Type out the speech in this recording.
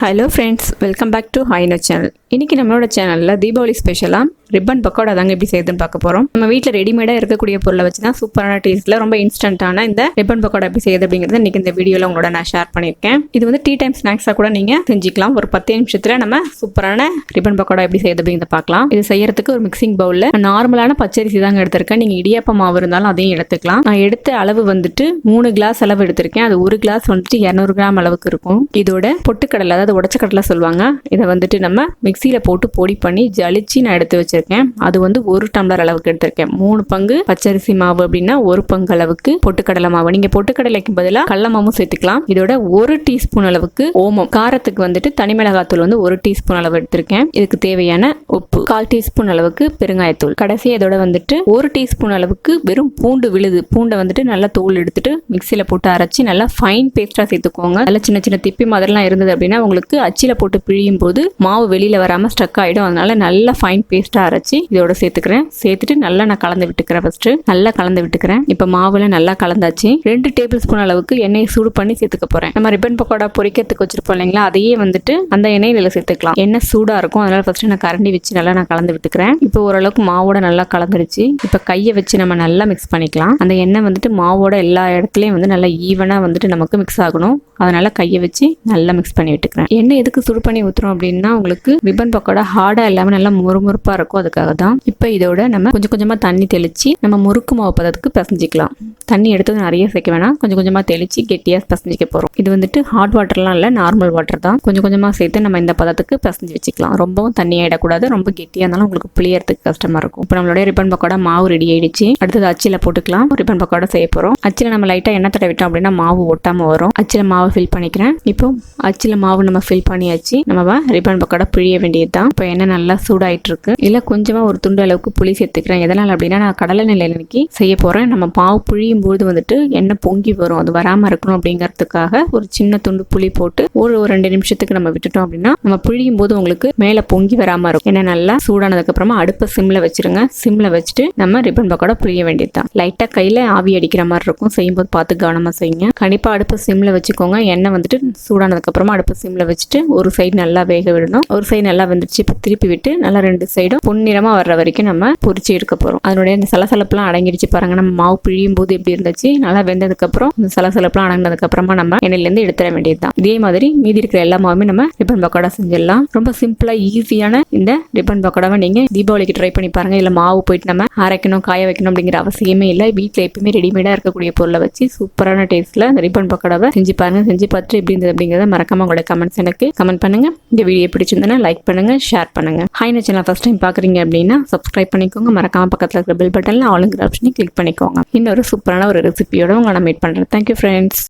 Hello friends, welcome back to Hi-Inno channel. இன்றைக்கி நம்மளோட சேனலில் தீபாவளி ஸ்பெஷலாக ரிப்பன் பக்கோடா தாங்க எப்படி செய்யுதுன்னு பார்க்க போகிறோம். நம்ம வீட்டில் ரெடிமேடாக இருக்கக்கூடிய பொருளை வச்சு தான் சூப்பரான டேஸ்ட்டில் ரொம்ப இன்ஸ்டன்ட்டான இந்த ரிப்பன் பக்கோடா எப்படி செய்யுது அப்படிங்கிறது இன்றைக்கி இந்த வீடியோவில் உங்களோட நான் ஷேர் பண்ணியிருக்கேன். இது வந்து டீ டைம் ஸ்நாக்ஸாக கூட நீங்கள் செஞ்சுக்கலாம். ஒரு 10 நிமிஷத்தில் நம்ம சூப்பரான ரிப்பன் பக்கோடா எப்படி செய்யுது அப்படிங்கிறத பார்க்கலாம். இது செய்யறதுக்கு ஒரு மிக்சிங் பவுலில் நார்மலான பச்சரிசி தாங்க எடுத்திருக்கேன். நீங்கள் இடியாப்ப மாவு இருந்தாலும் அதையும் எடுத்துக்கலாம். நான் எடுத்த அளவு வந்துட்டு 3 கிளாஸ் அளவு எடுத்திருக்கேன். அது ஒரு கிளாஸ் வந்துட்டு 200 கிராம் அளவுக்கு இருக்கும். இதோட பொட்டுக்கடலை, அதாவது உடச்ச கடலை சொல்லுவாங்க, இதை வந்துட்டு நம்ம மிக்சியில் போட்டு பொடி பண்ணி ஜலிச்சு நான் எடுத்து வச்சிருக்கேன். அது வந்து 1 டம்ளர் அளவுக்கு எடுத்திருக்கேன். 3 பங்கு பச்சரிசி மாவு அப்படின்னா 1 பங்கு அளவுக்கு பொட்டுக்கடலை மாவு. நீங்க பொட்டுக்கடலைக்கு பதிலாக கடல மாவும் சேர்த்துக்கலாம். இதோட 1 டீஸ்பூன் அளவுக்கு ஓமம், காரத்துக்கு வந்துட்டு தனி மிளகாத்தூள் வந்து 1 டீஸ்பூன் அளவு எடுத்திருக்கேன். இதுக்கு தேவையான உப்பு, 1/4 டீஸ்பூன் அளவுக்கு பெருங்காயத்தூள், கடைசி இதோட வந்துட்டு 1 டீஸ்பூன் அளவுக்கு வெறும் பூண்டு விழுது. பூண்டை வந்துட்டு நல்லா தோல் எடுத்துட்டு மிக்சியில போட்டு அரைச்சி நல்லா ஃபைன் பேஸ்டா சேர்த்துக்கோங்க. நல்லா சின்ன சின்ன திப்பி மாதிரிலாம் இருந்தது அப்படின்னா உங்களுக்கு அச்சில போட்டு பிழியும் போது மாவு வெளியில வராம ஸ்டக் ஆயிடும். அதனால நல்லா ஃபைன் பேஸ்டா அரைச்சி இதோட சேர்த்துக்கிறேன். சேர்த்துட்டு நல்லா நான் கலந்து விட்டுக்கிறேன். ஃபர்ஸ்ட் நல்லா கலந்து விட்டுக்கிறேன். இப்ப மாவுல நல்லா கலந்தாச்சு. 2 டேபிள் ஸ்பூன் அளவுக்கு எண்ணெயை சூடு பண்ணி சேர்த்துக்க போறேன். நம்ம ரிப்பன் பக்கோடா பொரிக்கிறதுக்கு வச்சிருப்போம் இல்லைங்களா, அதையே வந்துட்டு அந்த எண்ணெயில சேர்த்துக்கலாம். எண்ணெய் சூடா இருக்கும். அதனால ஃபர்ஸ்ட் நான் கரண்டி வச்சு நல்லா நான் கலந்து விட்டுக்கிறேன். இப்போ ஓரளவுக்கு மாவோட நல்லா கலந்துருச்சு. இப்ப கையை வச்சு நம்ம நல்லா மிக்ஸ் பண்ணிக்கலாம். அந்த எண்ணெய் வந்துட்டு மாவோட எல்லா இடத்துலயும் வந்து நல்லா ஈவனா வந்துட்டு நமக்கு மிக்ஸ் ஆகணும். அதனால கையை வச்சு நல்லா மிக்ஸ் பண்ணி விட்டுக்கிறேன். எண்ணெய் எதுக்கு சுடு பண்ணி ஊத்துறோம் அப்படின்னா உங்களுக்கு ரிப்பன் பக்கோடா ஹார்டா இல்லாம நல்லா முறுமுறுப்பா இருக்கும். அதுக்காக தான். இப்போ இதோட நம்ம கொஞ்சம் கொஞ்சமா தண்ணி தெளிச்சு நம்ம முறுக்கு மாவு பதத்துக்கு பிசைஞ்சிக்கலாம். தண்ணி எடுத்து நிறைய சேர்க்க வேணாம். கொஞ்சம் கொஞ்சமா தெளிச்சு கெட்டியா பிசைஞ்சிக்க போறோம். இது வந்துட்டு ஹாட் வாட்டர்லாம் இல்லை, நார்மல் வாட்டர் தான். கொஞ்சம் கொஞ்சமா சேர்த்து நம்ம இந்த பதத்துக்கு பிசைஞ்சு வச்சுக்கலாம். ரொம்பவும் தண்ணி ஆயிடக்கூடாது. ரொம்ப கெட்டியா இருந்தாலும் உங்களுக்கு புளியறதுக்கு கஷ்டமா இருக்கும். இப்போ நம்மளுடைய ரிப்பன் பக்கோடா மாவு ரெடி ஆயிடுச்சு. அடுத்தது அச்சில போட்டுக்கலாம். ரிப்பன் பக்கோடா செய்ய போறோம். அச்சில நம்ம லைட்டா எண்ணெய் தடவிட்டோம் அப்படின்னா மாவு ஒட்டாம வரும். அச்சில மாவு ஃபில் பண்ணிக்கிறேன். இப்போ அச்சில மாவு நம்ம ஃபில் பண்ணியாச்சு. நம்ம ரிப்பன் பக்கோடா பிழிய வேண்டியது தான். இப்போ எண்ணெய் நல்லா சூடாயிட்டு இருக்கு. இல்ல கொஞ்சமா ஒரு துண்டு அளவுக்கு புளி சேர்த்துக்கிறேன். எதனால அப்படின்னா நான் கடலை நெல்லில் இன்னைக்கு செய்ய போறேன். நம்ம மாவு புழியும் போது வந்துட்டு எண்ணெய் பொங்கி வரும். அது வராம இருக்கணும் அப்படிங்கறதுக்காக ஒரு சின்ன துண்டு புளி போட்டு ஒரு 2 நிமிஷத்துக்கு நம்ம விட்டுட்டோம் அப்படின்னா நம்ம புழியும் போது உங்களுக்கு மேல பொங்கி வராம இருக்கும். எண்ணெய் நல்லா சூடானதுக்கு அப்புறமா அடுப்பை சிம்ல வச்சிருங்க. சிம்ல வச்சுட்டு நம்ம ரிப்பன் பக்கோடா புழிய வேண்டியது தான். லைட்டா கையில ஆவி அடிக்கிற மாதிரி இருக்கும். செய்யும்போது பார்த்து கவனமா செய்யுங்க. கண்டிப்பா அடுப்பை சிம்ல வச்சுக்கோங்க. எண்ணெய் வந்துட்டு சூடானதுக்கு அப்புறமா அடுப்பை சிம்ல வச்சுட்டு ஒரு சைடு நல்லா வேக விடணும். ஒரு சைடு நல்லா வெந்துருச்சு. இப்போ திருப்பி விட்டு நல்லா 2 சைடும் பொன்னிறமா வர்ற வரைக்கும் நம்ம பொரிச்சு எடுக்க போறோம். அதனுடைய இந்த சலசலப்புலாம் அடங்கிடுச்சு பாருங்க. நம்ம மாவு பிழியும் போது எப்படி இருந்துச்சு, நல்லா வெந்ததுக்கு அப்புறம் இந்த சலசலப்புலாம் அடங்கினதுக்கு அப்புறமா நம்ம எண்ணெயில இருந்து எடுத்துட வேண்டியதுதான். இதே மாதிரி மீதி இருக்கிற எல்லா மாவுமே நம்ம ரிப்பன் பக்கோடா செஞ்சிடலாம். ரொம்ப சிம்பிளா ஈஸியான இந்த ரிப்பன் பக்கோடாவை நீங்க தீபாவளிக்கு ட்ரை பண்ணி பாருங்க. இல்ல மாவு போயிட்டு நம்ம அரைக்கணும் காய வைக்கணும் அப்படிங்கிற அவசியமே இல்லை. வீட்டில் எப்பயுமே ரெடிமேடா இருக்கக்கூடிய பொருளை வச்சு சூப்பரான டேஸ்ட்ல இந்த ரிப்பன் பக்கோடாவை செஞ்சு பாருங்க. செஞ்சு பார்த்துட்டு எப்படி இருந்தது அப்படிங்கிறத மறக்காம உங்களோட கமெண்ட்ஸ் எனக்கு கமெண்ட் பண்ணுங்க. இந்த வீடியோ பிடிச்சிருந்தா லைக் பண்ணுங்க, ஷேர் பண்ணுங்க. Hi-Inno சேனல் ஃபர்ஸ்ட் டைம் பாக்குறீங்க அப்படின்னா சப்ஸ்கிரைப் பண்ணிக்கோங்க. மறக்காம பக்கத்துல இருக்கிற பெல் பட்டன்ல ஆளுங்கிற ஆப்ஷனை கிளிக் பண்ணிக்கோங்க. இன்னொரு சூப்பரான ஒரு ரெசிபியோட உங்களை நான் மீட் பண்றேன். Thank you friends.